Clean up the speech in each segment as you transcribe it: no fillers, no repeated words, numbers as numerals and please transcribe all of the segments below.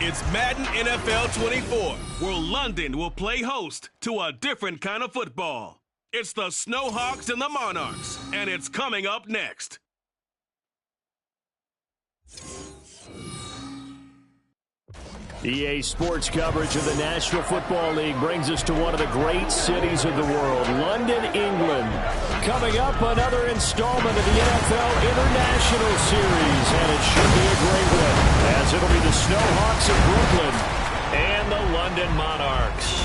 It's Madden NFL 24, where London will play host to a different kind of football. It's the Snowhawks and the Monarchs, and it's coming up next. EA Sports coverage of the National Football League brings us to one of the great cities of the world, London, England. Coming up, another installment of the NFL International Series, and it should be a great one, as it'll be the Snowhawks of Brooklyn and the London Monarchs.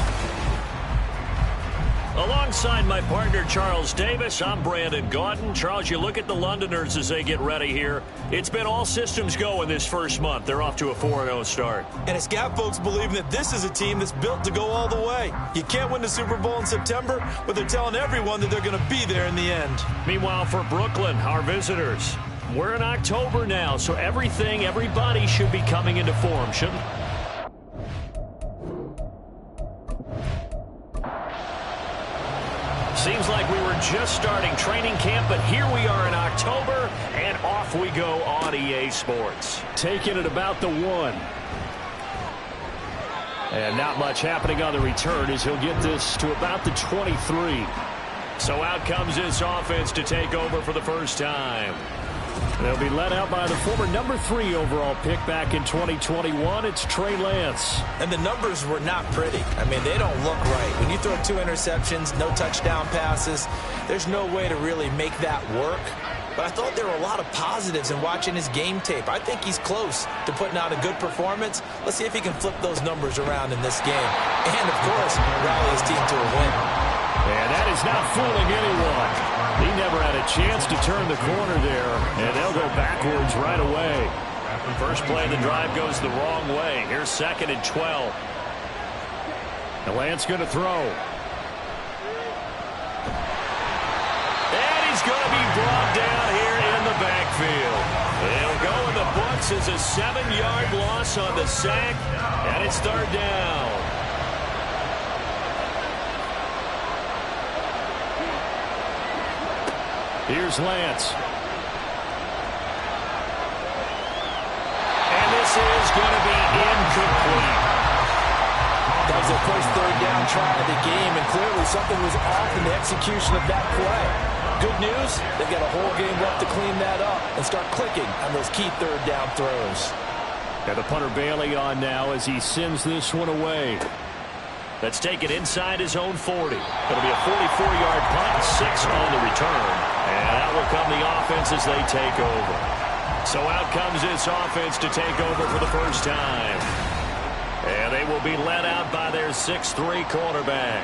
Alongside my partner, Charles Davis, I'm Brandon Gaudin. Charles, you look at the Londoners as they get ready here. It's been all systems go in this first month. They're off to a 4-0 start. And it's got folks believing that this is a team that's built to go all the way. You can't win the Super Bowl in September, but they're telling everyone that they're going to be there in the end. Meanwhile, for Brooklyn, our visitors, we're in October now, so everybody should be coming into form, shouldn't they? Seems like we were just starting training camp, but here we are in October, and off we go on EA Sports. Taking it about the 1. And not much happening on the return as he'll get this to about the 23. So out comes this offense to take over for the first time. They'll be led out by the former number 3 overall pick back in 2021. It's Trey Lance. And the numbers were not pretty. I mean, they don't look right. When you throw 2 interceptions, no touchdown passes, there's no way to really make that work. But I thought there were a lot of positives in watching his game tape. I think he's close to putting out a good performance. Let's see if he can flip those numbers around in this game. And, of course, rally his team to a win. And that is not fooling anyone. He never had a chance to turn the corner there, and they'll go backwards right away. First play of the drive goes the wrong way. Here's 2nd and 12. And Lance going to throw. And he's going to be brought down here in the backfield. It'll go in the books as a 7-yard loss on the sack, and it's 3rd down. Here's Lance. And this is going to be incomplete. That was their first 3rd down try of the game, and clearly something was off in the execution of that play. Good news, they've got a whole game left to clean that up and start clicking on those key 3rd down throws. Got the punter Bailey on now as he sends this one away. Let's take it inside his own 40. It'll be a 44-yard punt, 6 on the return. And that will come the offense as they take over. So out comes this offense to take over for the first time. And they will be led out by their 6'3" quarterback.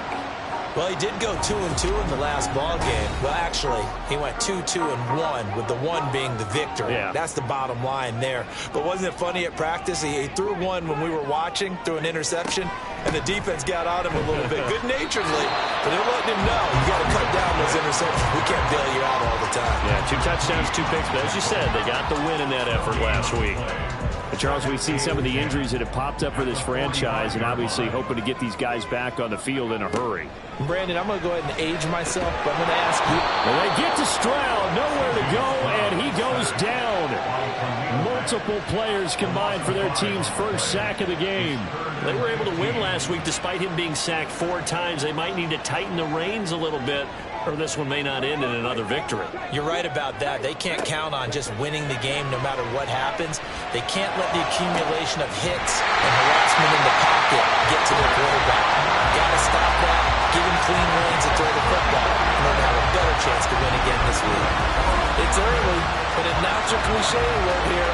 Well, he did go 2-2 in the last ball game. Well, actually, he went 2-2-1, with the 1 being the victory. Yeah. That's the bottom line there. But wasn't it funny at practice? He threw one when we were watching, threw an interception, and the defense got on him a little bit, good-naturedly. But they're letting him know, you got to cut down those interceptions. We can't bail you out all the time. Yeah, 2 touchdowns, 2 picks. But as you said, they got the win in that effort last week. But Charles, we've seen some of the injuries that have popped up for this franchise, and obviously hoping to get these guys back on the field in a hurry. Brandon, I'm going to go ahead and age myself, but I'm going to ask you. Well, they get to Stroud, nowhere to go, and he goes down. Multiple players combined for their team's first sack of the game. They were able to win last week despite him being sacked 4 times. They might need to tighten the reins a little bit, or this one may not end in another victory. You're right about that. They can't count on just winning the game no matter what happens. They can't let the accumulation of hits and harassment in the pocket get to their quarterback. Got to stop that, give him clean reins and throw the football in order to have a better chance to win again this week. It's early, but it announcer cliche alert here.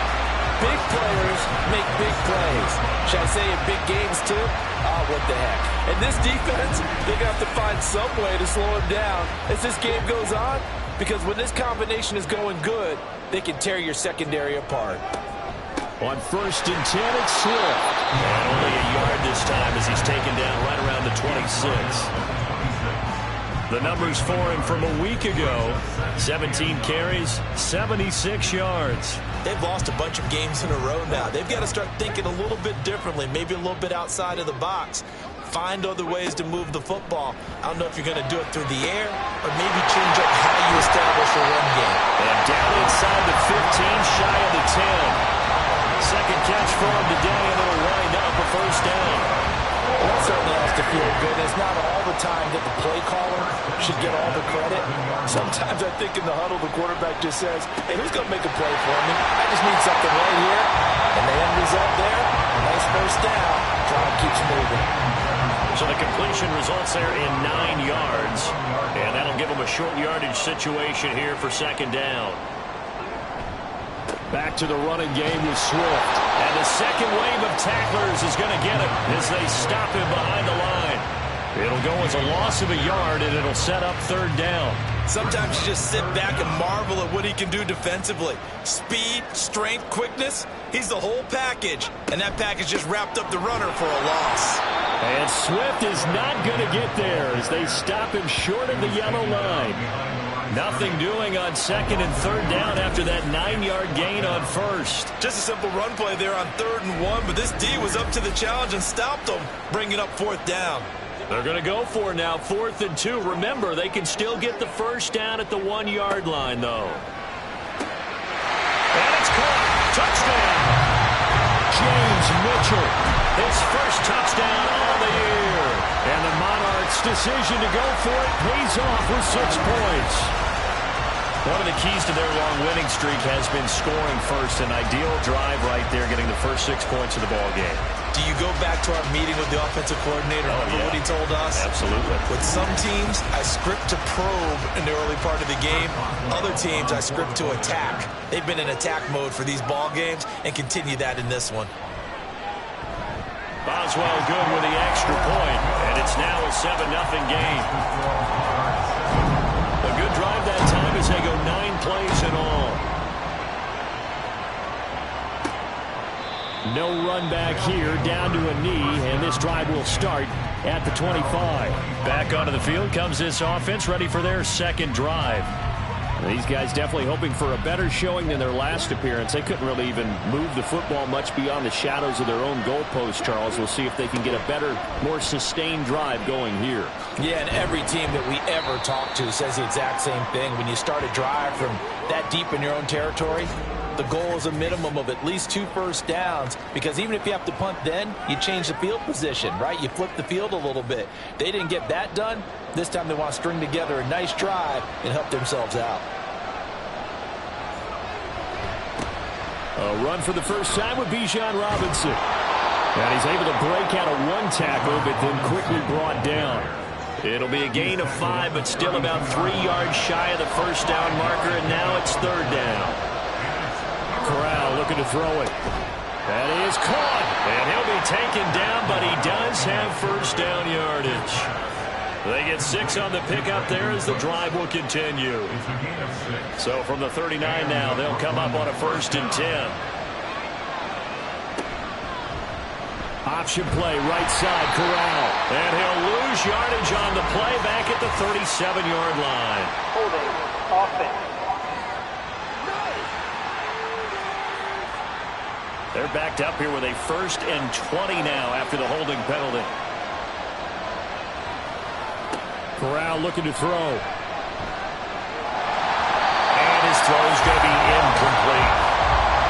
Big players make big plays. Should I say in big games too? Oh, what the heck. And this defense, they're going to have to find some way to slow him down as this game goes on, because when this combination is going good, they can tear your secondary apart. On 1st and 10, it's Swift. And only a yard this time as he's taken down right around the 26. The numbers for him from a week ago, 17 carries, 76 yards. They've lost a bunch of games in a row now. They've got to start thinking a little bit differently, maybe a little bit outside of the box. Find other ways to move the football. I don't know if you're going to do it through the air or maybe change up how you establish a run game. And down inside the 15, shy of the 10. So second catch for him today, and it'll wind up a first down. Well, that certainly has to feel good. It's not all the time that the play caller should get all the credit. Sometimes I think in the huddle, the quarterback just says, hey, who's going to make a play for me? I just need something right here. And the end result there, a nice first down. Drive keeps moving. So the completion results there in 9 yards. And that'll give them a short yardage situation here for second down. Back to the running game with Swift. And the second wave of tacklers is going to get him as they stop him behind the line. It'll go as a loss of a yard, and it'll set up third down. Sometimes you just sit back and marvel at what he can do defensively. Speed, strength, quickness, he's the whole package. And that package just wrapped up the runner for a loss. And Swift is not going to get there as they stop him short of the yellow line. Nothing doing on second and third down after that 9-yard gain on first. Just a simple run play there on 3rd and 1, but this D was up to the challenge and stopped them, bringing up 4th down. They're going to go for it now, 4th and 2. Remember, they can still get the first down at the 1-yard line, though. And it's caught. Touchdown. James Mitchell, his first touchdown all the year. And the Monarchs' decision to go for it pays off with 6 points. One of the keys to their long winning streak has been scoring first. An ideal drive right there, getting the first 6 points of the ball game. Do you go back to our meeting with the offensive coordinator? Remember what he told us? Absolutely. With some teams, I script to probe in the early part of the game. Other teams, I script to attack. They've been in attack mode for these ball games and continue that in this one. Boswell good with the extra point, and it's now a 7-0 game. A good drive that time as they go 9 plays in all. No run back here, down to a knee, and this drive will start at the 25. Back onto the field comes this offense, ready for their second drive. These guys definitely hoping for a better showing than their last appearance. They couldn't really even move the football much beyond the shadows of their own goalpost, Charles. We'll see if they can get a better, more sustained drive going here. Yeah, and every team that we ever talk to says the exact same thing. When you start a drive from that deep in your own territory, the goal is a minimum of at least 2 first downs, because even if you have to punt then, you change the field position, right? You flip the field a little bit. They didn't get that done. This time they want to string together a nice drive and help themselves out. A run for the first time with Bijan Robinson. And he's able to break out of 1 tackle, but then quickly brought down. It'll be a gain of 5, but still about 3 yards shy of the first down marker, and now it's third down. Corral looking to throw it. That is caught, and he'll be taken down, but he does have first down yardage. They get 6 on the pickup there as the drive will continue. So from the 39 now, they'll come up on a 1st and 10. Option play, right side, Corral. And he'll lose yardage on the play back at the 37-yard line. Holding, offense. They're backed up here with a 1st and 20 now after the holding penalty. Corral looking to throw. And his throw is going to be incomplete.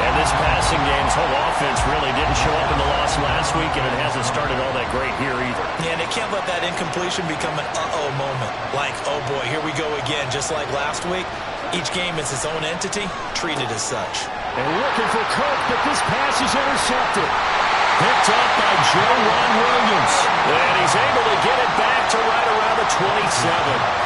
And this passing game's whole offense really didn't show up in the loss last week, and it hasn't started all that great here either. Yeah, and they can't let that incompletion become an uh-oh moment. Like, oh boy, here we go again, just like last week. Each game is its own entity, treated as such. And looking for Kirk, but this pass is intercepted. Picked up by Joe Ron Williams. And he's able to get it back to right around the 27.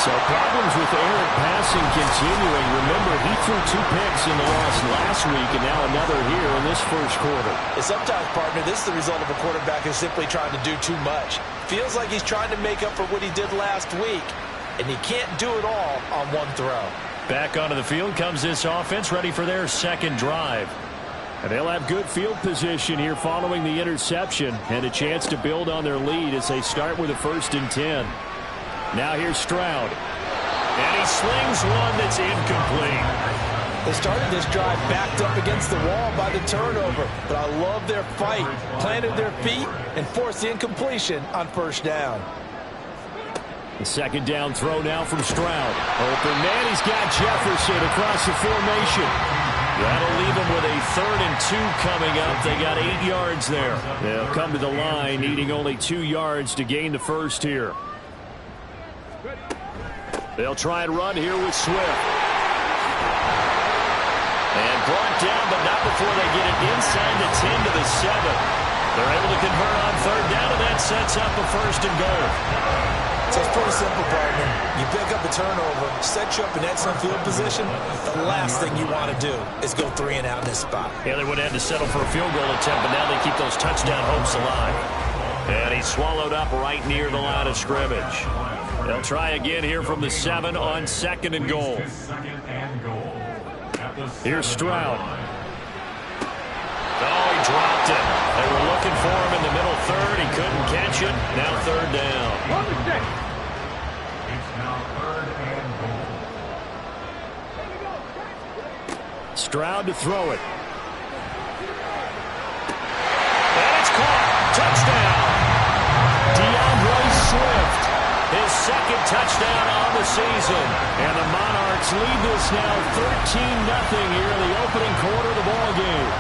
So problems with errant passing continuing. Remember, he threw 2 picks in the loss last week, and now another here in this first quarter. And sometimes, partner, this is the result of a quarterback who's simply trying to do too much. Feels like he's trying to make up for what he did last week, and he can't do it all on 1 throw. Back onto the field comes this offense, ready for their second drive. And they'll have good field position here following the interception and a chance to build on their lead as they start with a 1st and 10. Now here's Stroud. And he slings one that's incomplete. They started this drive backed up against the wall by the turnover, but I love their fight. Planted their feet and forced the incompletion on 1st down. The second down throw now from Stroud. Open man, he's got Jefferson across the formation. That'll leave them with a 3rd and 2 coming up. They got 8 yards there. They'll come to the line needing only 2 yards to gain the first here. They'll try and run here with Swift. And brought down, but not before they get it inside the 10 to the 7. They're able to convert on 3rd down, and that sets up a 1st and goal. So it's pretty simple, partner. You pick up a turnover, set you up in excellent field position. The last thing you want to do is go 3 and out in this spot. Yeah, they would have had to settle for a field goal attempt, but now they keep those touchdown hopes alive. And he's swallowed up right near the line of scrimmage. They'll try again here from the 7 on 2nd and goal. Here's Stroud. Oh, he dropped it. They were looking for him in the middle 3rd. He couldn't catch it. Now 3rd down. It's now 3rd and goal. Stroud to throw it. And it's caught. Touchdown. DeAndre Swift. His 2nd touchdown on the season. And the Monarchs lead this now 13-0 here in the opening quarter of the ball game.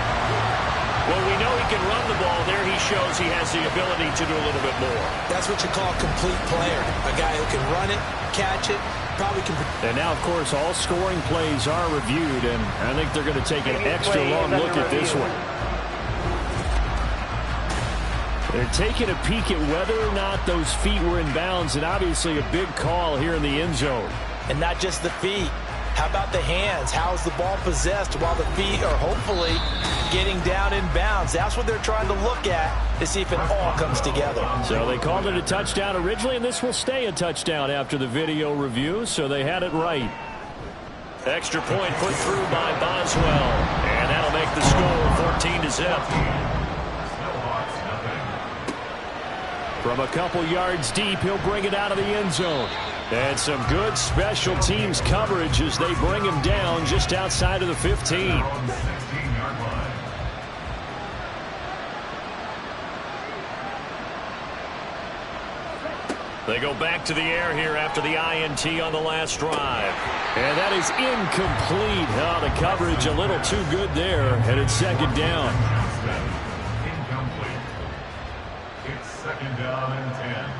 Well, we know he can run the ball. There he shows he has the ability to do a little bit more. That's what you call a complete player. A guy who can run it, catch it, probably can. And now, of course, all scoring plays are reviewed, and I think they're going to take an extra long look at this one. They're taking a peek at whether or not those feet were in bounds, and obviously a big call here in the end zone. And not just the feet. How about the hands? How's the ball possessed while the feet are hopefully getting down in bounds? That's what they're trying to look at to see if it all comes together. So they called it a touchdown originally, and this will stay a touchdown after the video review, so they had it right. Extra point put through by Boswell, and that'll make the score 14-0. From a couple yards deep, he'll bring it out of the end zone. And some good special teams coverage as they bring him down just outside of the 15. They go back to the air here after the INT on the last drive. And that is incomplete. Oh, the coverage a little too good there, and it's 2nd down. Incomplete. It's 2nd down and 10.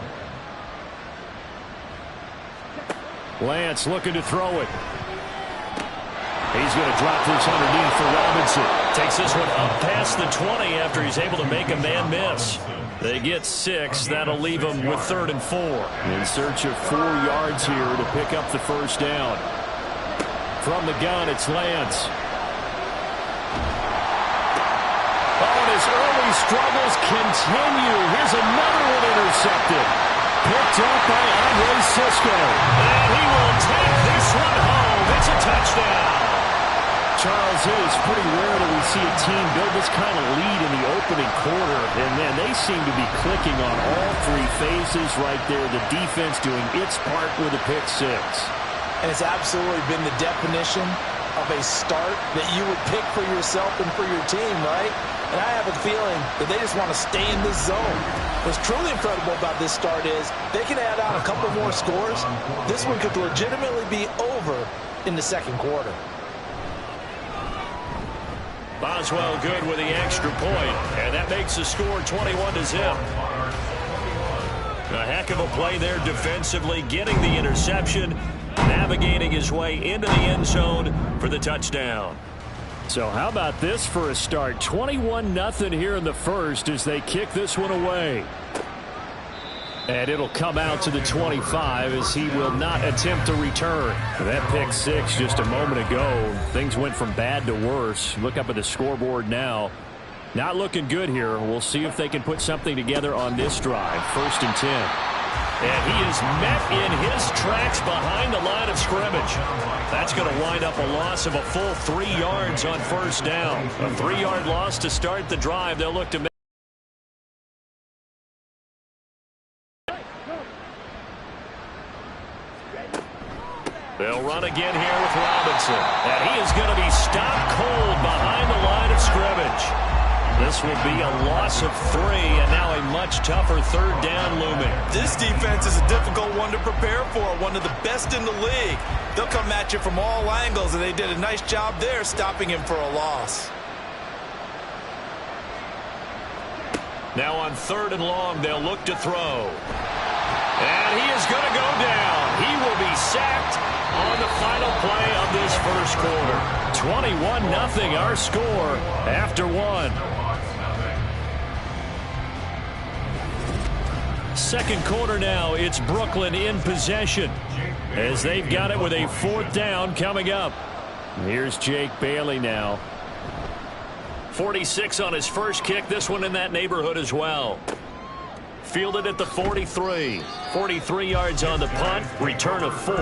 Lance looking to throw it. He's going to drop this underneath for Robinson. Takes this one up past the 20 after he's able to make a man miss. They get 6. That'll leave them with 3rd and 4. In search of 4 yards here to pick up the 1st down. From the gun, it's Lance. Oh, and his early struggles continue. Here's another one intercepted. Picked up by Andre Cisco. And he will take this one home. It's a touchdown. Charles, it is pretty rare that we see a team build this kind of lead in the opening quarter. And then they seem to be clicking on all 3 phases right there. The defense doing its part with a pick 6. And it's absolutely been the definition of a start that you would pick for yourself and for your team, right? And I have a feeling that they just want to stay in this zone. What's truly incredible about this start is they can add on a couple more scores. This one could legitimately be over in the 2nd quarter. Boswell good with the extra point, and that makes the score 21-0. A heck of a play there defensively, getting the interception, navigating his way into the end zone for the touchdown. So how about this for a start? 21-0 here in the 1st as they kick this one away. And it'll come out to the 25 as he will not attempt to return. That pick 6 just a moment ago. Things went from bad to worse. Look up at the scoreboard now. Not looking good here. We'll see if they can put something together on this drive. 1st and 10. And he is met in his tracks behind the line of scrimmage. That's going to wind up a loss of a full 3 yards on 1st down. A 3-yard loss to start the drive. They'll look to make. They'll run again here with Robinson. And he is going to be stopped cold behind the line of scrimmage. This will be a loss of 3, and now a much tougher third down looming. This defense is a difficult one to prepare for, one of the best in the league. They'll come at you from all angles, and they did a nice job there stopping him for a loss. Now on 3rd and long, they'll look to throw. And he is going to go down. He will be sacked on the final play of this first quarter. 21-0 our score after 1. Second quarter now, it's Brooklyn in possession as they've got it with a 4th down coming up. Here's Jake Bailey now. 46 on his first kick, this one in that neighborhood as well. Fielded at the 43. 43 yards on the punt, return of 4.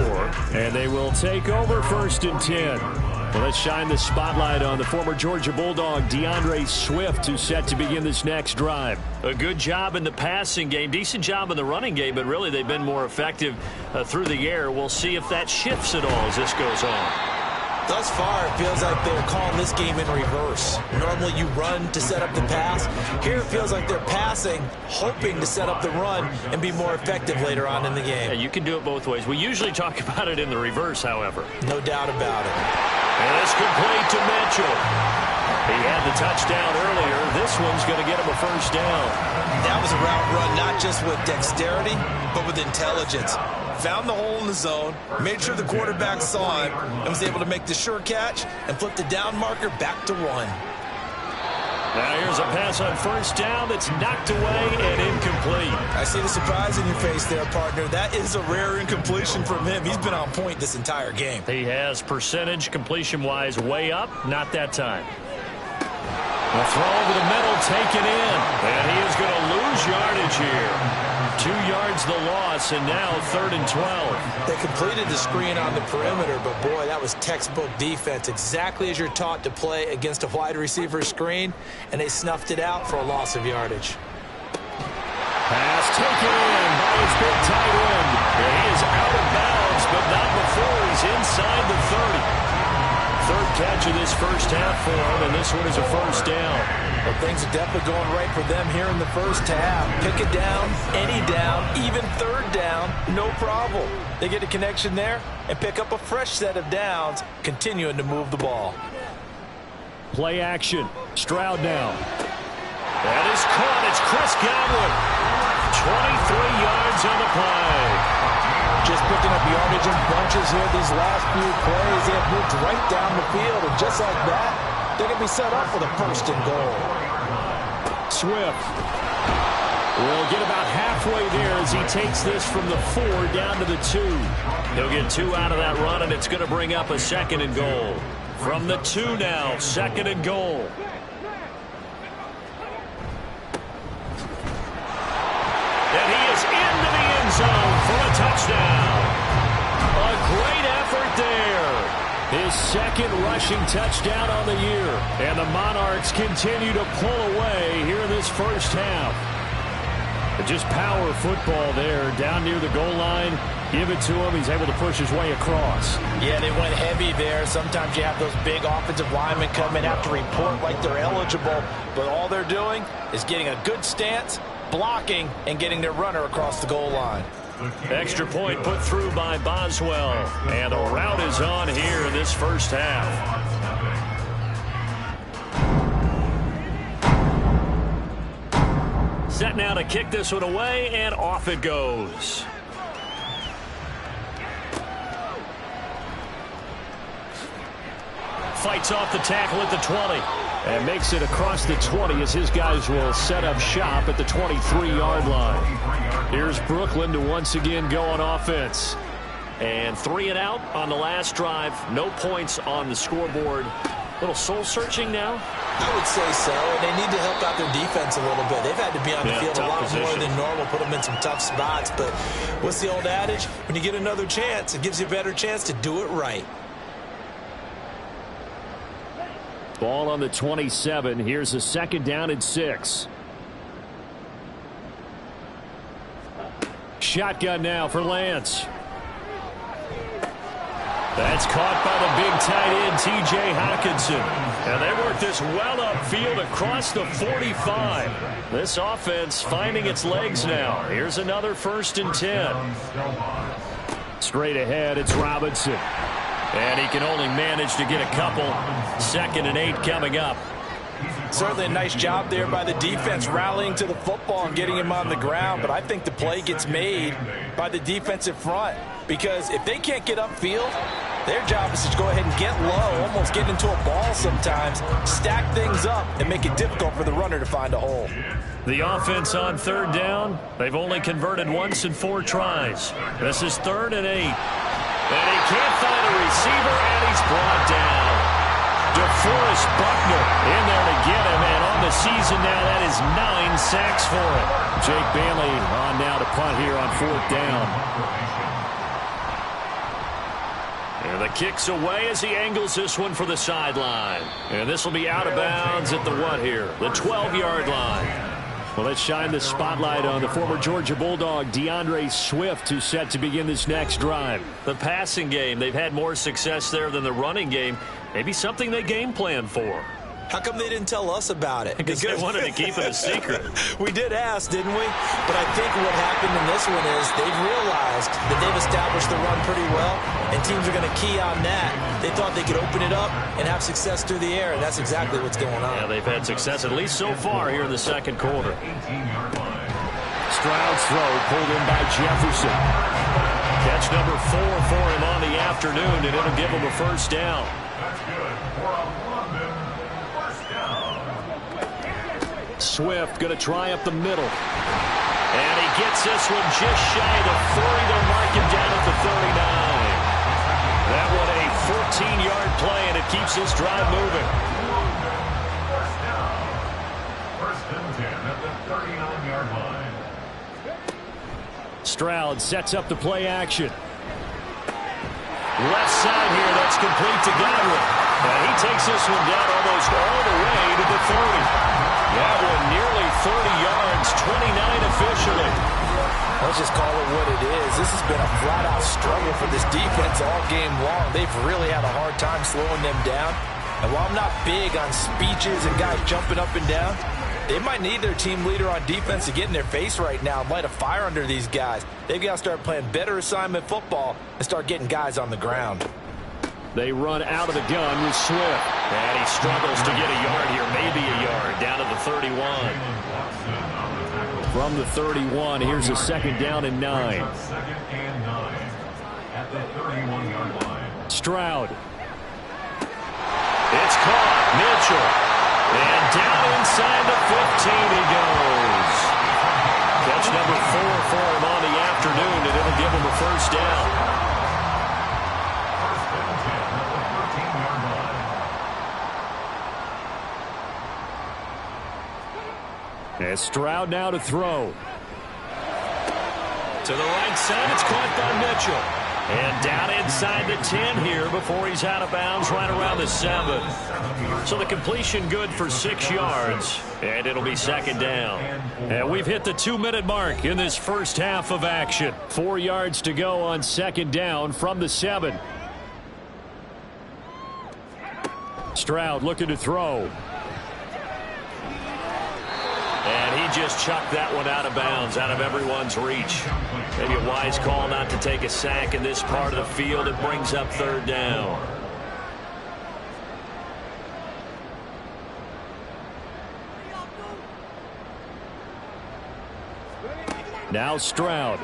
And they will take over 1st and 10. Well, let's shine the spotlight on the former Georgia Bulldog, DeAndre Swift, who's set to begin this next drive. A good job in the passing game, decent job in the running game, but really they've been more effective through the air. We'll see if that shifts at all as this goes on. Thus far, it feels like they're calling this game in reverse. Normally you run to set up the pass. Here it feels like they're passing, hoping to set up the run and be more effective later on in the game. Yeah, you can do it both ways. We usually talk about it in the reverse, however. No doubt about it. And it's complete to Mitchell. He had the touchdown earlier. This one's going to get him a 1st down. That was a route run not just with dexterity, but with intelligence. Found the hole in the zone, made sure the quarterback saw it, and was able to make the sure catch and flip the down marker back to 1. Now here's a pass on 1st down that's knocked away and incomplete. I see the surprise in your face there, partner. That is a rare incompletion from him. He's been on point this entire game. He has percentage completion-wise way up, not that time. A throw over the middle, taken in. And he is going to lose yardage here. 2 yards the loss, and now 3rd and 12. They completed the screen on the perimeter, but boy, that was textbook defense. Exactly as you're taught to play against a wide receiver screen, and they snuffed it out for a loss of yardage. Pass taken in by his big tight end. And he is out of bounds, but not before he's inside the 30. 3rd catch of this first half for him, and this one is a 1st down. Well, things are definitely going right for them here in the first half. Pick it down, any down, even 3rd down, no problem. They get a connection there and pick up a fresh set of downs, continuing to move the ball. Play action. Stroud now. That is caught. It's Chris Godwin. 23 yards on the play. Just picking up yardage in bunches here these last few plays. They have moved right down the field, and just like that, they're going to be set up for the 1st and goal. Swift will get about halfway there as he takes this from the 4 down to the 2. He'll get 2 out of that run, and it's going to bring up a 2nd and goal. From the 2 now, 2nd and goal. And he is into the end zone for a touchdown. A great effort there. His 2nd rushing touchdown on the year. And the Monarchs continue to pull away here in this first half. But just power football there down near the goal line. Give it to him. He's able to push his way across. Yeah, they went heavy there. Sometimes you have those big offensive linemen come in, have to report like they're eligible. But all they're doing is getting a good stance, blocking, and getting their runner across the goal line. Extra point put through by Boswell. And the route is on here in this first half. Set now to kick this one away, and off it goes. Fights off the tackle at the 20. And makes it across the 20 as his guys will set up shop at the 23-yard line. Here's Brooklyn to once again go on offense. And 3 and out on the last drive. No points on the scoreboard. Little soul-searching now? I would say so, and they need to help out their defense a little bit. They've had to be on the field a lot more than normal, put them in some tough spots. But what's the old adage? When you get another chance, it gives you a better chance to do it right. Ball on the 27. Here's a 2nd down and 6. Shotgun now for Lance. That's caught by the big tight end, T.J. Hockenson. And they work this well upfield across the 45. This offense finding its legs now. Here's another 1st and 10. Straight ahead, it's Robinson. And he can only manage to get a couple. 2nd and 8 coming up. Certainly a nice job there by the defense rallying to the football and getting him on the ground. But I think the play gets made by the defensive front. Because if they can't get upfield, their job is to go ahead and get low, almost get into a ball sometimes, stack things up, and make it difficult for the runner to find a hole. The offense on 3rd down, they've only converted once in 4 tries. This is 3rd and 8. And he can't find a receiver, and he's brought down. DeForest Buckner in there to get him, and on the season now, that is 9 sacks for him. Jake Bailey on now to punt here on 4th down. And the kick's away as he angles this one for the sideline. And this will be out of bounds at the what here? The 12-yard line. Well, let's shine the spotlight on the former Georgia Bulldog, DeAndre Swift, who's set to begin this next drive. The passing game, they've had more success there than the running game. Maybe something they game plan for. How come they didn't tell us about it? Because they wanted to keep it a secret. We did ask, didn't we? But I think what happened in this one is they've realized that they've established the run pretty well, and teams are going to key on that. They thought they could open it up and have success through the air, and that's exactly what's going on. Yeah, they've had success, at least so far, here in the 2nd quarter. Stroud's throw pulled in by Jefferson. Catch number 4 for him on the afternoon, and it'll give him a 1st down. That's good for a London 1st down. Swift going to try up the middle. And he gets this one just shy of the 40. They'll mark him down at the 39. That one a 14-yard play, and it keeps this drive moving. 1st down. 1st and 10 at the 39-yard line. Stroud sets up the play action. Left side here, that's complete to Godwin. And he takes this one down almost all the way to the 30. That one nearly 30 yards, 29 officially. Let's just call it what it is. This has been a flat-out struggle for this defense all game long. They've really had a hard time slowing them down. And while I'm not big on speeches and guys jumping up and down, they might need their team leader on defense to get in their face right now and light a fire under these guys. They've got to start playing better assignment football and start getting guys on the ground. They run out of the gun with Swift. And he struggles to get a yard here, maybe a yard, down to the 31. From the 31, here's a 2nd down and 9. 2nd and 9 at the 31-yard line. Stroud. It's caught. Mitchell. And down inside the 15 he goes. Catch number 4 for him on the afternoon, and it'll give him a 1st down. 1st and 10 at the 13-yard line. As Stroud now to throw. To the right side, it's caught by Mitchell. And down inside the 10 here before he's out of bounds right around the 7. So the completion good for 6 yards. And it'll be 2nd down. And we've hit the 2-minute mark in this first half of action. 4 yards to go on 2nd down from the 7. Stroud looking to throw. And he just chucked that one out of bounds, out of everyone's reach. Maybe a wise call not to take a sack in this part of the field. It brings up 3rd down. Now Stroud.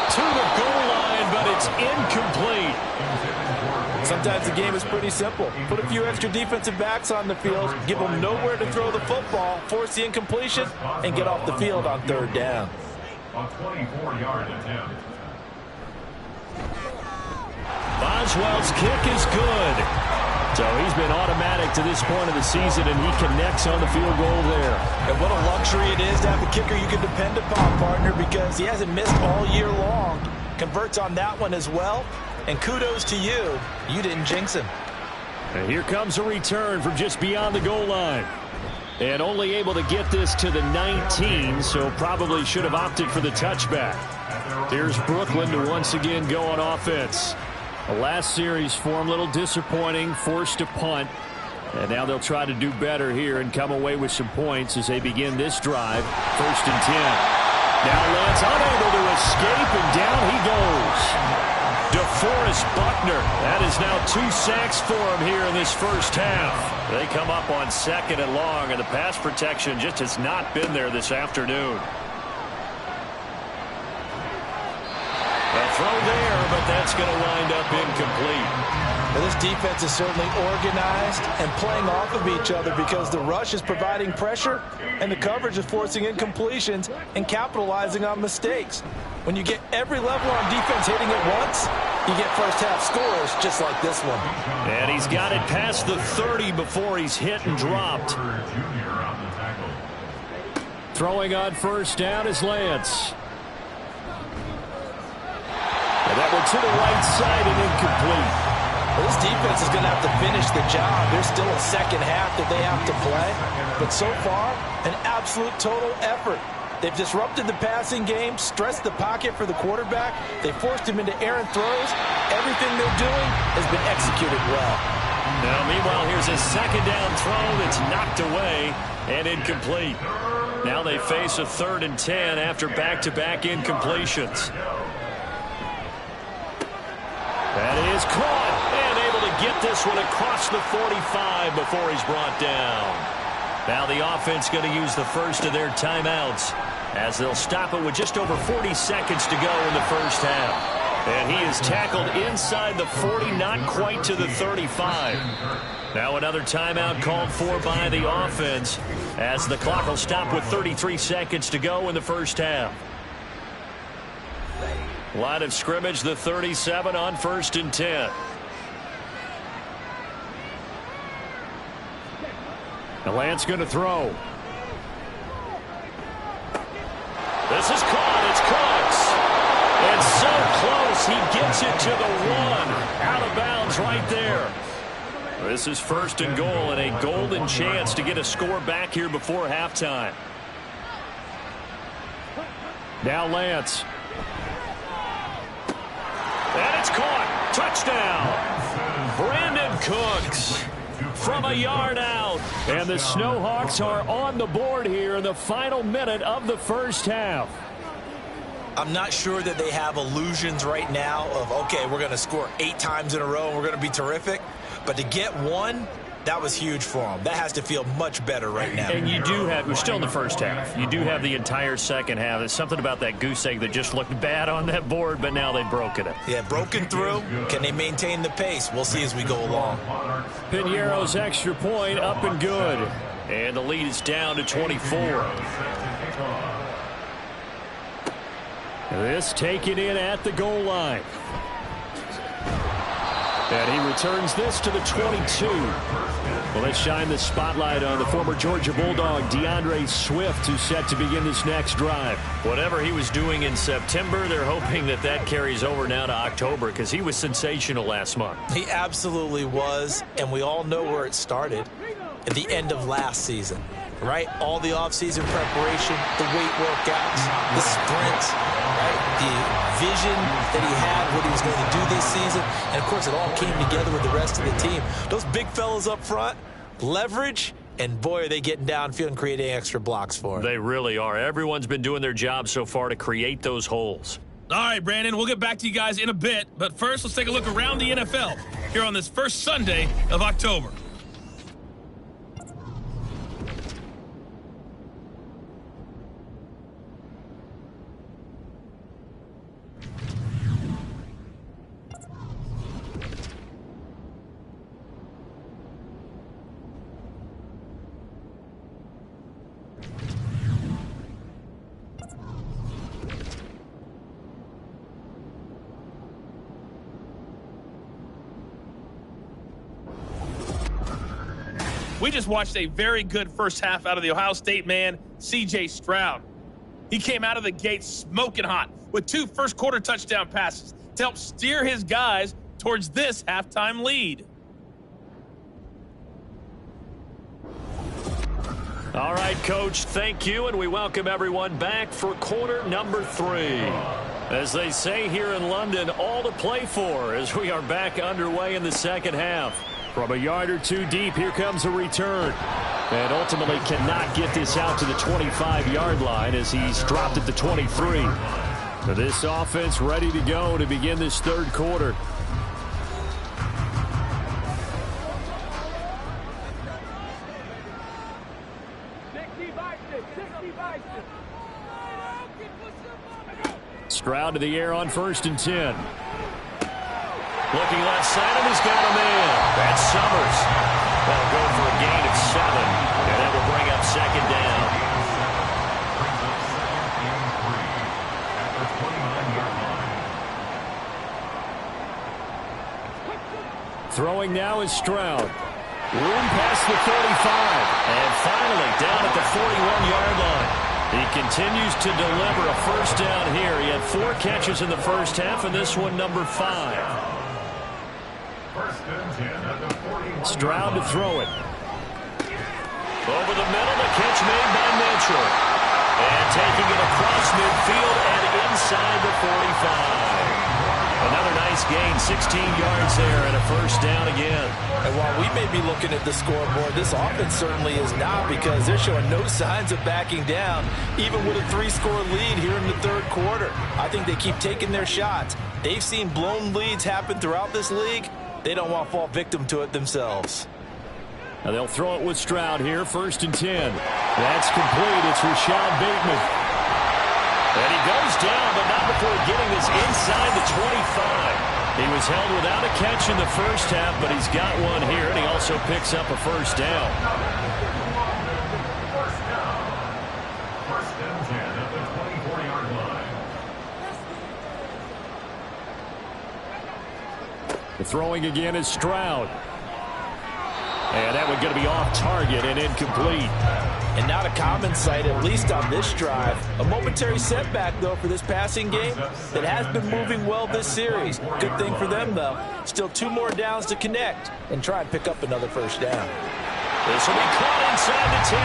To the goal line, but it's incomplete. Sometimes the game is pretty simple. Put a few extra defensive backs on the field, give them nowhere to throw the football, force the incompletion, and get off the field on 3rd down. A 24-yard attempt. Boswell's kick is good. So he's been automatic to this point of the season, and he connects on the field goal there. And what a luxury it is to have a kicker you can depend upon, partner, because he hasn't missed all year long. Converts on that one as well. And kudos to you. You didn't jinx him. And here comes a return from just beyond the goal line. And only able to get this to the 19, so probably should have opted for the touchback. Here's Brooklyn to once again go on offense. The last series for them, a little disappointing, forced to punt. And now they'll try to do better here and come away with some points as they begin this drive. 1st and 10. Now Lance unable to escape, and down he goes. DeForest Buckner. That is now 2 sacks for him here in this first half. They come up on 2nd and long, and the pass protection just has not been there this afternoon. A throw there, but that's going to wind up incomplete. Well, this defense is certainly organized and playing off of each other because the rush is providing pressure and the coverage is forcing incompletions and capitalizing on mistakes. When you get every level on defense hitting at once, you get first-half scores just like this one. And he's got it past the 30 before he's hit and dropped. Throwing on 1st down is Lance. And that one to the right side and incomplete. Well, this defense is going to have to finish the job. There's still a second half that they have to play. But so far, an absolute total effort. They've disrupted the passing game, stressed the pocket for the quarterback. They forced him into errant throws. Everything they're doing has been executed well. Now, meanwhile, here's a 2nd down throw that's knocked away and incomplete. Now they face a 3rd and 10 after back-to-back incompletions. That is caught and able to get this one across the 45 before he's brought down. Now the offense going to use the first of their timeouts as they'll stop it with just over 40 seconds to go in the first half. And he is tackled inside the 40, not quite to the 35. Now another timeout called for by the offense as the clock will stop with 33 seconds to go in the first half. Line of scrimmage, the 37 on 1st and 10. Now Lance going to throw. This is caught. It's Cooks. And so close. He gets it to the 1. Out of bounds right there. This is 1st and goal and a golden chance to get a score back here before halftime. Now Lance. And it's caught. Touchdown. Brandon Cooks from a yard out. And the Snowhawks are on the board here in the final minute of the first half. I'm not sure that they have illusions right now of, okay, we're going to score 8 times in a row and we're going to be terrific. But to get 1, that was huge for them. That has to feel much better right now. And you do have, we're still in the first half. You do have the entire second half. There's something about that goose egg that just looked bad on that board, but now they've broken it. Yeah, broken through. Can they maintain the pace? We'll see as we go along. Piñeiro's extra point up and good. And the lead is down to 24. This taken in at the goal line. And he returns this to the 22. Well, let's shine the spotlight on the former Georgia Bulldog, DeAndre Swift, who's set to begin this next drive. Whatever he was doing in September, they're hoping that that carries over now to October because he was sensational last month. He absolutely was, and we all know where it started at the end of last season, right? All the offseason preparation, the weight workouts, the sprints, right? The vision that he had, what he was going to do this season, and of course it all came together with the rest of the team. Those big fellas up front, leverage, and boy, are they getting downfield and creating extra blocks for him. They really are. Everyone's been doing their job so far to create those holes. All right, Brandon, we'll get back to you guys in a bit, but first let's take a look around the NFL here on this first Sunday of October. We just watched a very good first half out of the Ohio State man, C.J. Stroud. He came out of the gate smoking hot with 2 first-quarter touchdown passes to help steer his guys towards this halftime lead. All right, Coach, thank you, and we welcome everyone back for quarter number 3. As they say here in London, all to play for as we are back underway in the second half. From a yard or two deep, here comes a return. And ultimately cannot get this out to the 25-yard line as he's dropped at the 23. So this offense ready to go to begin this third quarter. Stroud to the air on 1st and 10. Looking left side, and he's got a man. That's Summers. That'll go for a gain of 7, and that will bring up 2nd down. Throwing now is Stroud. Room past the 35, and finally down at the 41-yard line. He continues to deliver a first down here. He had 4 catches in the first half, and this one number 5. Stroud to throw it. Over the middle, the catch made by Mitchell. And taking it across midfield and inside the 45. Another nice gain, 16 yards there, and a first down again. And while we may be looking at the scoreboard, this offense certainly is not, because they're showing no signs of backing down, even with a 3-score lead here in the third quarter. I think they keep taking their shots. They've seen blown leads happen throughout this league. They don't want to fall victim to it themselves. Now they'll throw it with Stroud here, 1st and 10. That's complete. It's Rashad Bateman. And he goes down, but not before getting this inside the 25. He was held without a catch in the first half, but he's got one here, and he also picks up a first down. First and 10 at the 24-yard line. The throwing again is Stroud. And that one's going to be off target and incomplete. And not a common sight, at least on this drive. A momentary setback, though, for this passing game that has been moving well this series. Good thing for them, though. Still 2 more downs to connect and try and pick up another first down. This will be caught inside the 10.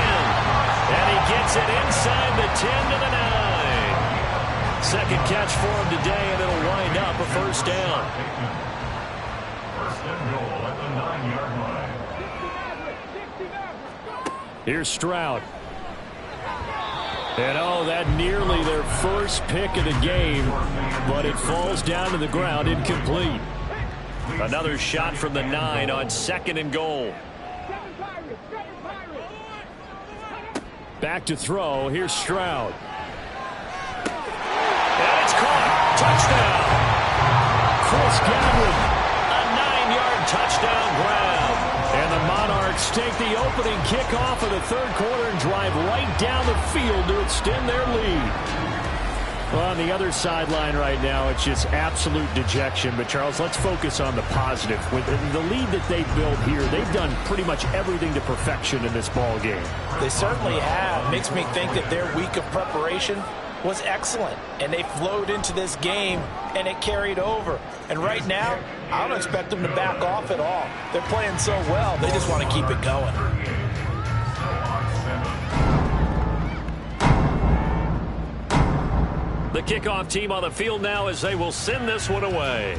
And he gets it inside the 10 to the 9. Second catch for him today, and it'll wind up a first down. First and goal at the 9-yard line. Here's Stroud. And that nearly their first pick of the game, but it falls down to the ground, incomplete. Another shot from the 9 on 2nd and goal. Back to throw. Here's Stroud. And it's caught. Touchdown. Chris Godwin. A 9-yard touchdown grab. And the Monarchs take the opening kickoff of the third quarter and drive right down the field to extend their lead. Well, on the other sideline right now, it's just absolute dejection. But, Charles, let's focus on the positive. With the lead that they built here, they've done pretty much everything to perfection in this ball game. They certainly have. Makes me think that their week of preparation was excellent, and they flowed into this game, and it carried over. And right now, I don't expect them to back off at all. They're playing so well, they just want to keep it going. The kickoff team on the field now as they will send this one away.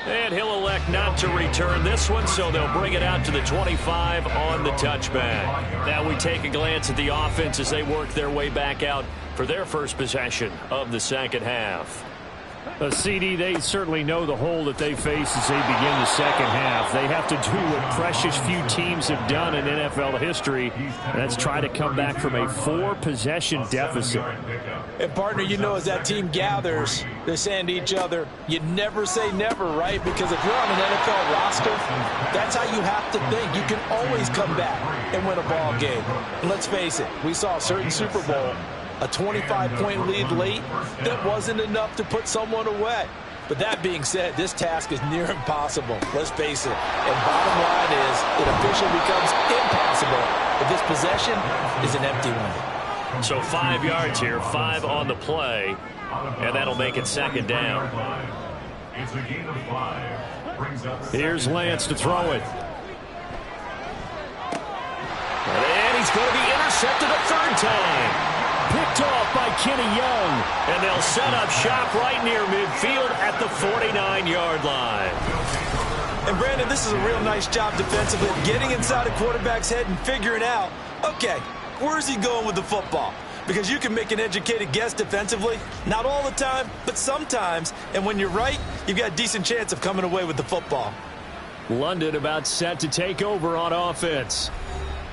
And he'll elect not to return this one, so they'll bring it out to the 25 on the touchback. Now we take a glance at the offense as they work their way back out for their first possession of the second half. CD, they certainly know the hole that they face as they begin the second half. They have to do what precious few teams have done in NFL history, and that's try to come back from a 4-possession deficit. And, partner, you know, as that team gathers, they're saying to each other, you never say never, right? Because if you're on an NFL roster, that's how you have to think. You can always come back and win a ball game. And let's face it, we saw a certain Super Bowl, a 25-point lead late, that wasn't enough to put someone away. But that being said, this task is near impossible. Let's face it. And bottom line is, it officially becomes impossible if this possession is an empty one. So 5 yards here, 5 on the play, and that'll make it second down. It's a gain of 5. Here's Lance to throw it. And he's going to be intercepted a third time. picked off by Kenny Young. And they'll set up shop right near midfield at the 49-yard line. And Brandon, this is a real nice job defensively, getting inside a quarterback's head and figuring out, okay, where's he going with the football? Because you can make an educated guess defensively, not all the time, but sometimes. And when you're right, you've got a decent chance of coming away with the football. London about set to take over on offense.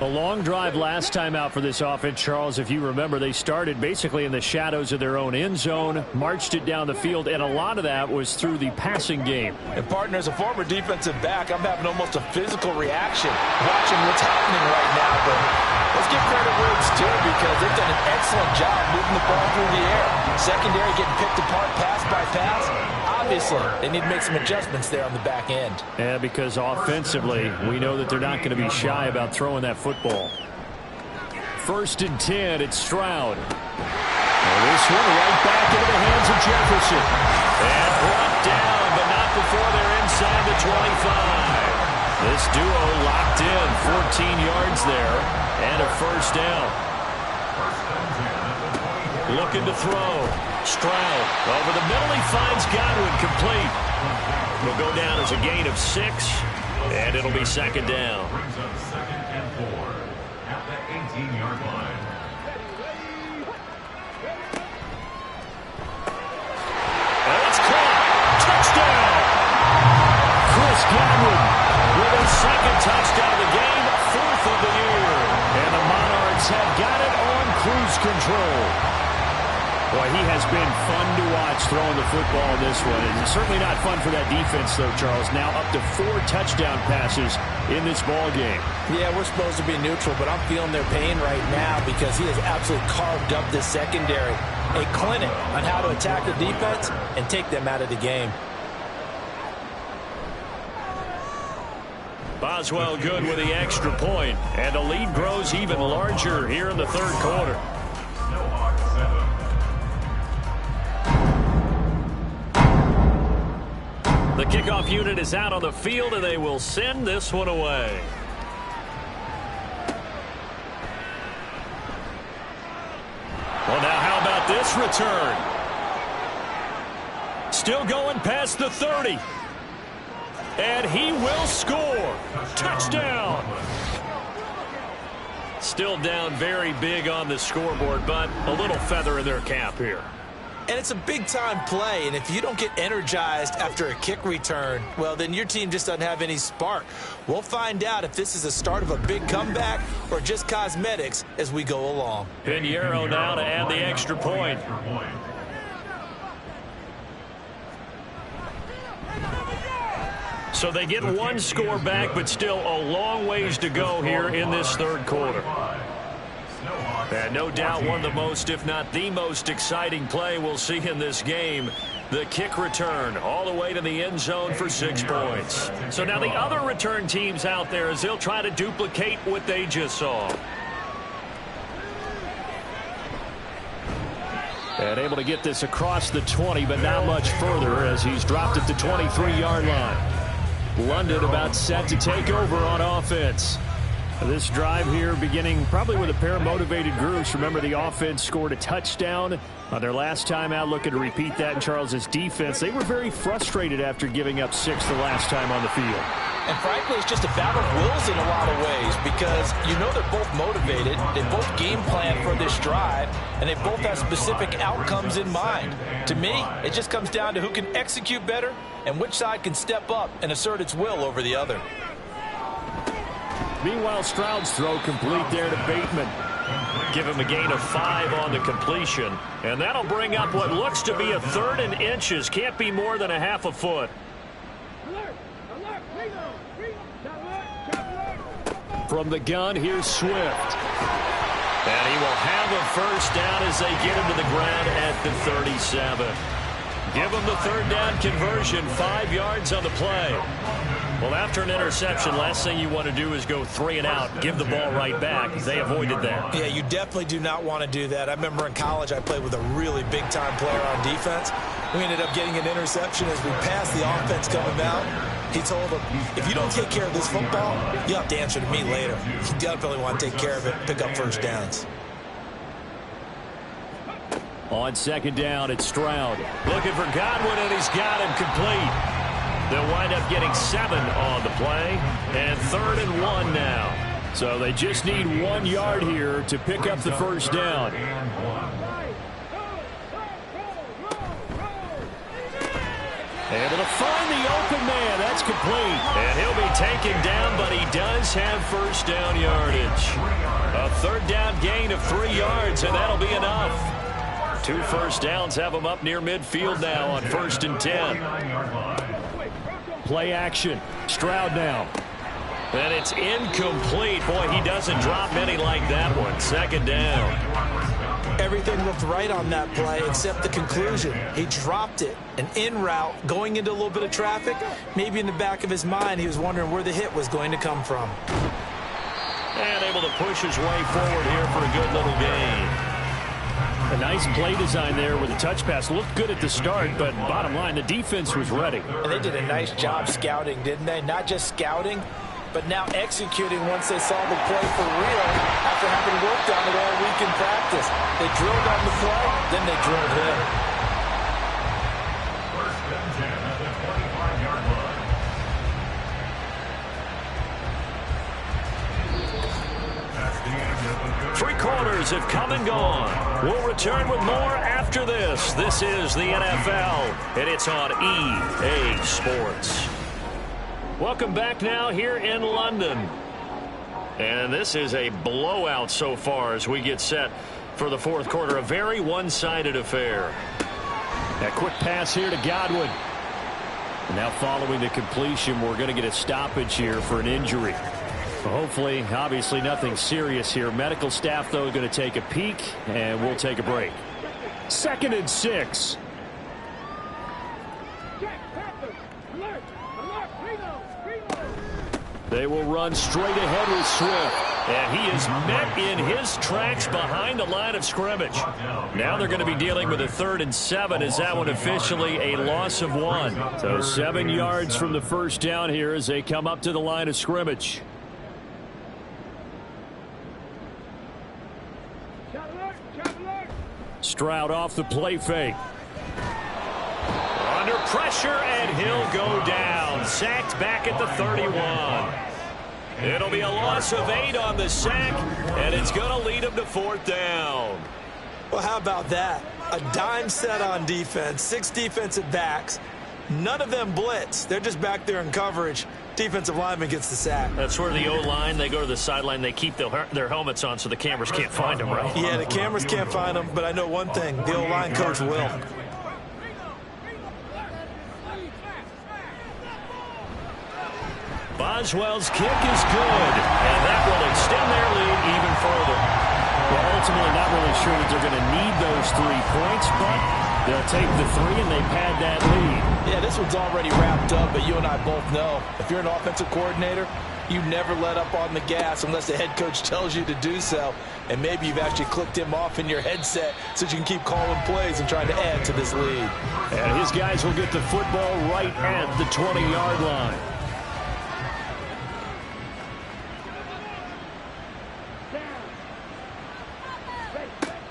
A long drive last time out for this offense, Charles. If you remember, they started basically in the shadows of their own end zone, marched it down the field, and a lot of that was through the passing game. And partner, as a former defensive back, I'm having almost a physical reaction watching what's happening right now. But let's give credit where it's due, because they've done an excellent job moving the ball through the air. Secondary getting picked apart pass by pass. Obviously, they need to make some adjustments there on the back end. Yeah, because offensively, we know that they're not going to be shy about throwing that football. 1st and 10, it's Stroud. Well, this one right back into the hands of Jefferson. And brought down, but not before they're inside the 25. This duo locked in, 14 yards there, and a 1st down. Looking to throw. Stroud over the middle. He finds Godwin complete. It'll go down as a gain of 6, and it'll be 2nd down. Brings up 2nd and 4 at the 18-yard line. And it's caught. Touchdown. Chris Godwin with his 2nd touchdown of the game, 4th of the year. And the Monarchs have got it on cruise control. Boy, he has been fun to watch throwing the football in this one. It's certainly not fun for that defense, though, Charles. Now up to 4 touchdown passes in this ball game. Yeah, we're supposed to be neutral, but I'm feeling their pain right now because he has absolutely carved up this secondary. A clinic on how to attack the defense and take them out of the game. Boswell good with the extra point, and the lead grows even larger here in the 3rd quarter. Snowhawks 7. The kickoff unit is out on the field, and they will send this one away. Well, now how about this return? Still going past the 30. And he will score. Touchdown. Still down very big on the scoreboard, but a little feather in their cap here. And it's a big-time play, and if you don't get energized after a kick return, well, then your team just doesn't have any spark. We'll find out if this is the start of a big comeback or just cosmetics as we go along. Pinheiro now to add the extra point. So they get one score back, but still a long ways to go here in this 3rd quarter. And no doubt one of the most, if not the most exciting play we'll see in this game. The kick return all the way to the end zone for 6 points. So now the other return teams out there, as they'll try to duplicate what they just saw. And able to get this across the 20, but not much further as he's dropped at the 23-yard line. London about set to take over on offense. This drive here beginning probably with a pair of motivated groups. Remember, the offense scored a touchdown on their last time out. Looking to repeat that in Charles's defense. They were very frustrated after giving up 6 the last time on the field. And frankly, it's just a battle of wills in a lot of ways because you know they're both motivated. They both game plan for this drive, and they both have specific outcomes in mind. To me, it just comes down to who can execute better and which side can step up and assert its will over the other. Meanwhile, Stroud's throw complete there to Bateman. Give him a gain of 5 on the completion. And that'll bring up what looks to be a 3rd and inches. Can't be more than a half a foot. From the gun, here's Swift. And he will have a 1st down as they get him to the ground at the 37. Give him the 3rd down conversion, 5 yards on the play. Well, after an interception, last thing you want to do is go 3 and out, give the ball right back. They avoided that. Yeah, you definitely do not want to do that. I remember in college I played with a really big-time player on defense. We ended up getting an interception as we passed the offense coming out. He told him, if you don't take care of this football, you'll have to answer to me later. You definitely want to take care of it, pick up 1st downs. On second down, it's Stroud. Looking for Godwin, and he's got him complete. They'll wind up getting 7 on the play, and 3rd and 1 now. So they just need 1 yard here to pick up the first down. Able to find the open man. That's complete. And he'll be taken down, but he does have first down yardage. A 3rd down gain of 3 yards, and that'll be enough. 2 first downs have him up near midfield now on 1st and 10. Play action. Stroud now. And it's incomplete. Boy, he doesn't drop many like that one. 2nd down. Everything looked right on that play except the conclusion. He dropped it. An in route, going into a little bit of traffic. Maybe in the back of his mind, he was wondering where the hit was going to come from. And able to push his way forward here for a good little gain. A nice play design there with a touch pass. Looked good at the start, but bottom line, the defense was ready. And they did a nice job scouting, didn't they? Not just scouting, but now executing once they saw the play for real after having worked on it all week in practice. They drilled on the play, then they drilled him. 1st and 10 at the 25-yard line. That's the end of the 3 quarters have come and gone. We'll return with more after this. This is the NFL, and it's on EA Sports. Welcome back now here in London. And this is a blowout so far as we get set for the 4th quarter. A very one-sided affair. A quick pass here to Godwin. And now following the completion, we're going to get a stoppage here for an injury. Hopefully, obviously nothing serious here. Medical staff, though, going to take a peek, and we'll take a break. 2nd and 6. They will run straight ahead with Swift. And he is met in his tracks behind the line of scrimmage. Now they're going to be dealing with a 3rd and 7. Is that one officially a loss of 1? So 7 yards from the first down here as they come up to the line of scrimmage. Stroud off the play fake. Under pressure, and he'll go down. Sacked back at the 31. It'll be a loss of 8 on the sack, and it's going to lead him to 4th down. Well, how about that? A dime set on defense, 6 defensive backs. None of them blitz. They're just back there in coverage. Defensive lineman gets the sack. That's where the O-line, they go to the sideline, they keep their helmets on so the cameras can't find them, right? Yeah, the cameras can't find them, but I know one thing. The O-line coach will. Boswell's kick is good, and that will extend their lead even further. Well, ultimately, not really sure that they're going to need those 3 points, but they'll take the 3 and they pad that lead. Yeah, this one's already wrapped up, but you and I both know if you're an offensive coordinator, you never let up on the gas unless the head coach tells you to do so. And maybe you've actually clicked him off in your headset so you can keep calling plays and trying to add to this lead. And his guys will get the football right at the 20-yard line.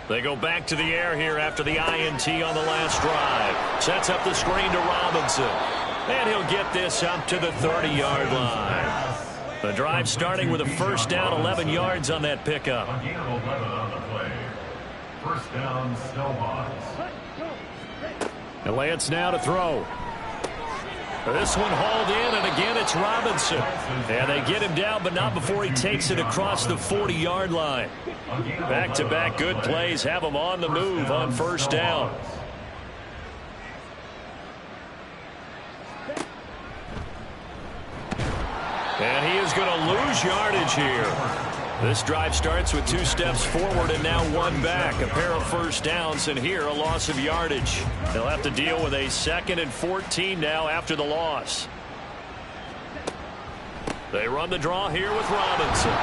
They go back to the air here after the INT on the last drive. Sets up the screen to Robinson. And he'll get this up to the 30-yard line. The drive starting with a first down, 11 yards on that pickup. A gain of 11 on the play. First down, Snowhawks. And Lance now to throw. This one hauled in, and again it's Robinson. And they get him down, but not before he takes it across the 40-yard line. Back-to-back good plays have him on the move on first down. And he is going to lose yardage here. This drive starts with 2 steps forward and now 1 back. A pair of first downs, and here a loss of yardage. They'll have to deal with a 2nd and 14 now after the loss. They run the draw here with Robinson.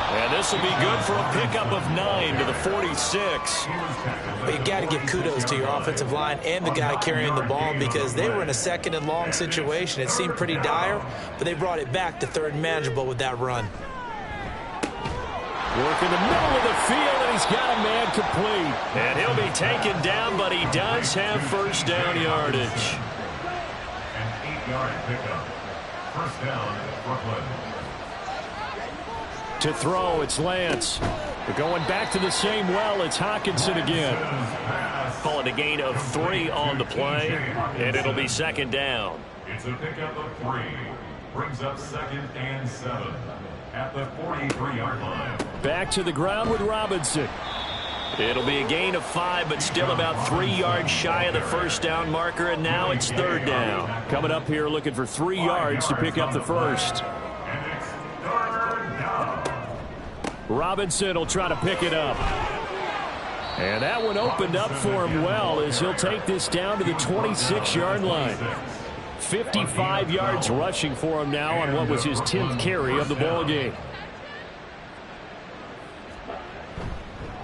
And this will be good for a pickup of 9 to the 46. But you got to give kudos to your offensive line and the guy carrying the ball because they were in a 2nd and long situation. It seemed pretty dire, but they brought it back to 3rd and manageable with that run. Working the middle of the field, and he's got a man complete. And he'll be taken down, but he does have first down yardage. An 8-yard pickup. First down, Brooklyn. To throw, it's Lance. But going back to the same well, it's Hockenson again. Call it a gain of 3 on the play, and it'll be second down. It's a pickup of 3. Brings up 2nd and 7 at the 43-yard line. Back to the ground with Robinson. It'll be a gain of 5, but still about 3 yards shy of the first down marker, and now it's third down. Coming up here looking for 3 yards to pick up the first. And it's third down. Robinson will try to pick it up. And that one opened up for him well as he'll take this down to the 26-yard line. 55 yards rushing for him now on what was his 10th carry of the ball game.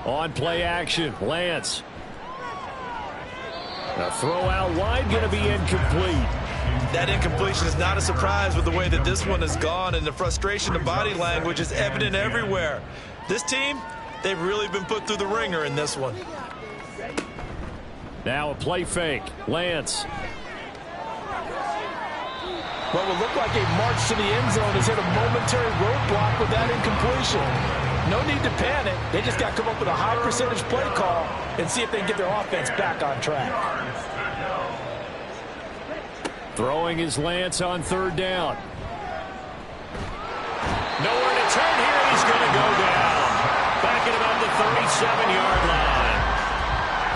On play action, Lance. A throw out wide, going to be incomplete. That incompletion is not a surprise with the way that this one has gone, and the frustration of body language is evident everywhere. This team, they've really been put through the ringer in this one. Now a play fake. Lance. What will look like a march to the end zone has hit a momentary roadblock with that incompletion. No need to panic. They just got to come up with a high percentage play call and see if they can get their offense back on track. Throwing his Lance on third down. Nowhere to turn here. He's going to go down. Back at about the 37-yard line.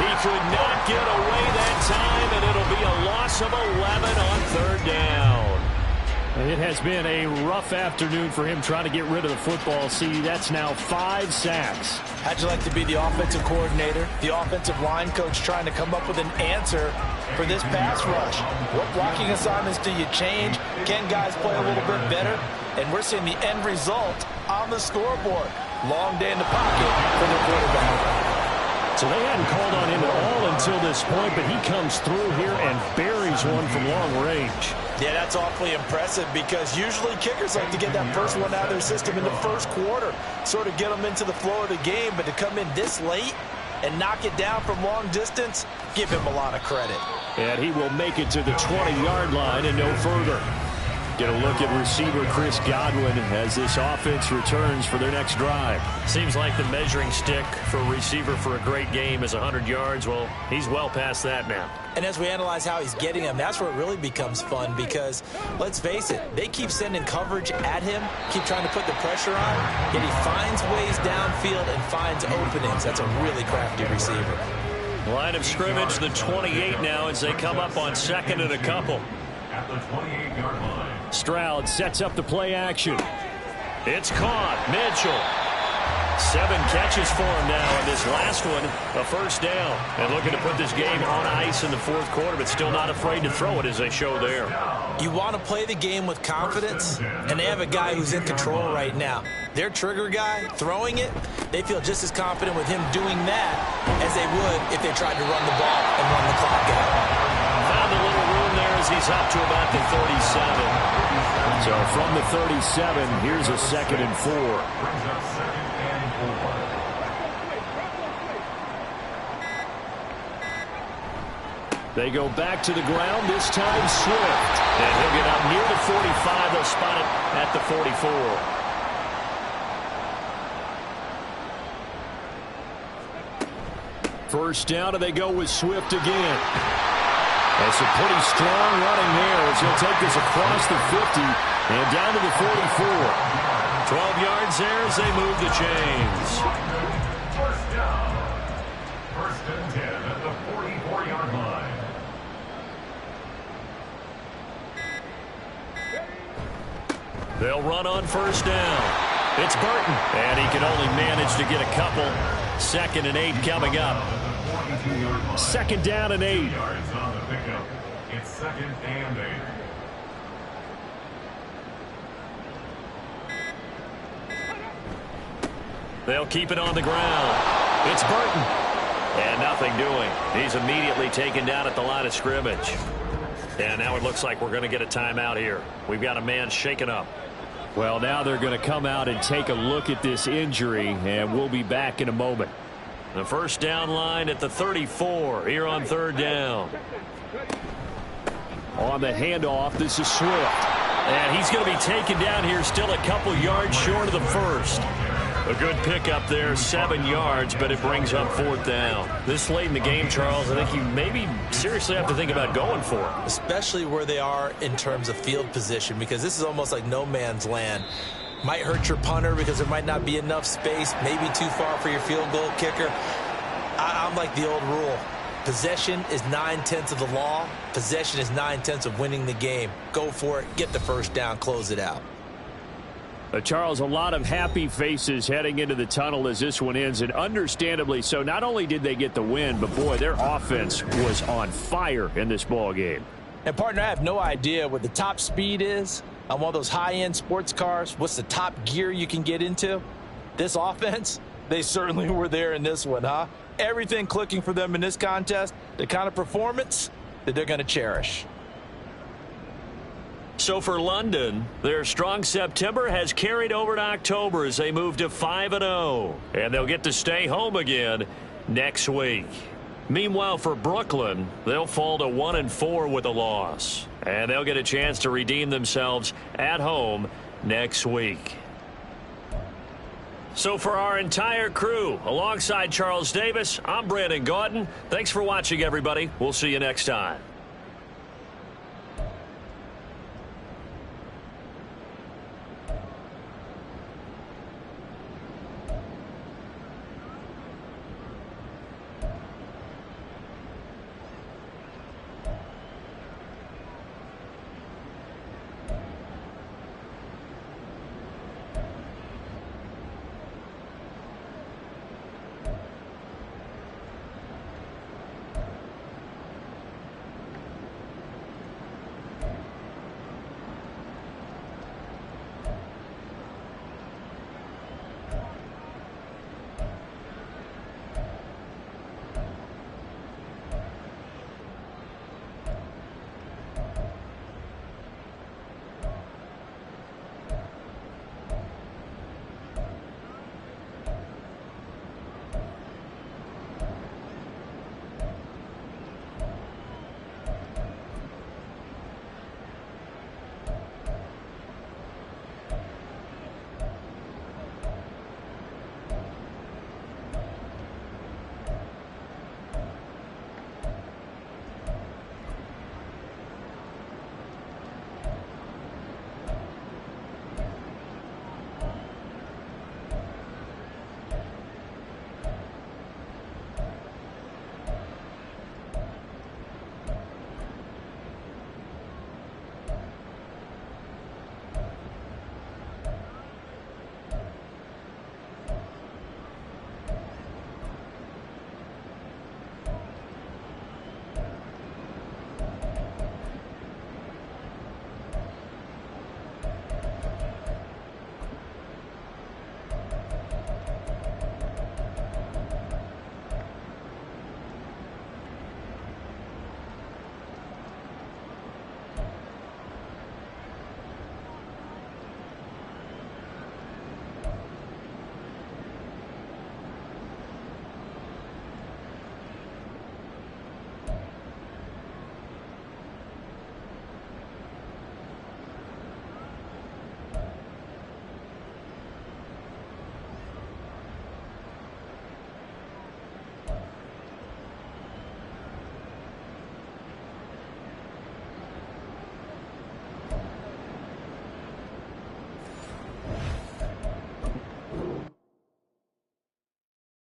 He could not get away that time, and it'll be a loss of 11 on third down. It has been a rough afternoon for him trying to get rid of the football. See, that's now 5 sacks. How'd you like to be the offensive coordinator, the offensive line coach trying to come up with an answer for this pass rush? What blocking assignments do you change? Can guys play a little bit better? And we're seeing the end result on the scoreboard. Long day in the pocket for the quarterback. So they hadn't called on him at all until this point, but he comes through here and buries one from long range. Yeah, that's awfully impressive because usually kickers like to get that first one out of their system in the first quarter, sort of get them into the flow of the game, but to come in this late and knock it down from long distance, give him a lot of credit. And he will make it to the 20-yard line and no further. Get a look at receiver Chris Godwin as this offense returns for their next drive. Seems like the measuring stick for a receiver for a great game is 100 yards. Well, he's well past that now. And as we analyze how he's getting them, that's where it really becomes fun because, let's face it, they keep sending coverage at him, keep trying to put the pressure on, yet he finds ways downfield and finds openings. That's a really crafty receiver. Line of scrimmage, the 28 now as they come up on second and a couple. At the 28-yard line. Stroud sets up the play action. It's caught. Mitchell. 7 catches for him now, and this last one, a first down. And looking to put this game on ice in the fourth quarter, but still not afraid to throw it as they show there. You want to play the game with confidence, and they have a guy who's in control right now. Their trigger guy, throwing it, they feel just as confident with him doing that as they would if they tried to run the ball and run the clock out. Found a little room there as he's up to about the 37. So from the 37, here's a 2nd and 4. Brings up 2nd and 4. They go back to the ground, this time Swift. And he'll get up near the 45. They'll spot it at the 44. First down, and they go with Swift again. And some pretty strong running there as he'll take this across the 50 and down to the 44. 12 yards there as they move the chains. First down. 1st and 10 at the 44-yard line. They'll run on first down. It's Burton, and he can only manage to get a couple. 2nd and 8 coming up. 2nd down and 8. Yards on the pickup. It's 2nd and 8. They'll keep it on the ground. It's Burton. And nothing doing. He's immediately taken down at the line of scrimmage. And now it looks like we're going to get a timeout here. We've got a man shaken up. Well, now they're going to come out and take a look at this injury, and we'll be back in a moment. The first down line at the 34 here on third down. On the handoff, this is Swift. And he's going to be taken down here still a couple yards short of the first. A good pickup there, 7 yards, but it brings up fourth down. This late in the game, Charles, I think you maybe seriously have to think about going for it. Especially where they are in terms of field position, because this is almost like no man's land. Might hurt your punter because there might not be enough space, maybe too far for your field goal kicker. I'm like the old rule. Possession is 9/10 of the law. Possession is 9/10 of winning the game. Go for it, get the first down, close it out. Charles, a lot of happy faces heading into the tunnel as this one ends, and understandably so. Not only did they get the win, but boy, their offense was on fire in this ball game. And partner, I have no idea what the top speed is on one of those high-end sports cars. What's the top gear you can get into? This offense, they certainly were there in this one, huh? Everything clicking for them in this contest, the kind of performance that they're going to cherish. So for London, their strong September has carried over to October as they move to 5-0. And they'll get to stay home again next week. Meanwhile, for Brooklyn, they'll fall to 1-4 with a loss. And they'll get a chance to redeem themselves at home next week. So for our entire crew, alongside Charles Davis, I'm Brandon Gaudin. Thanks for watching, everybody. We'll see you next time.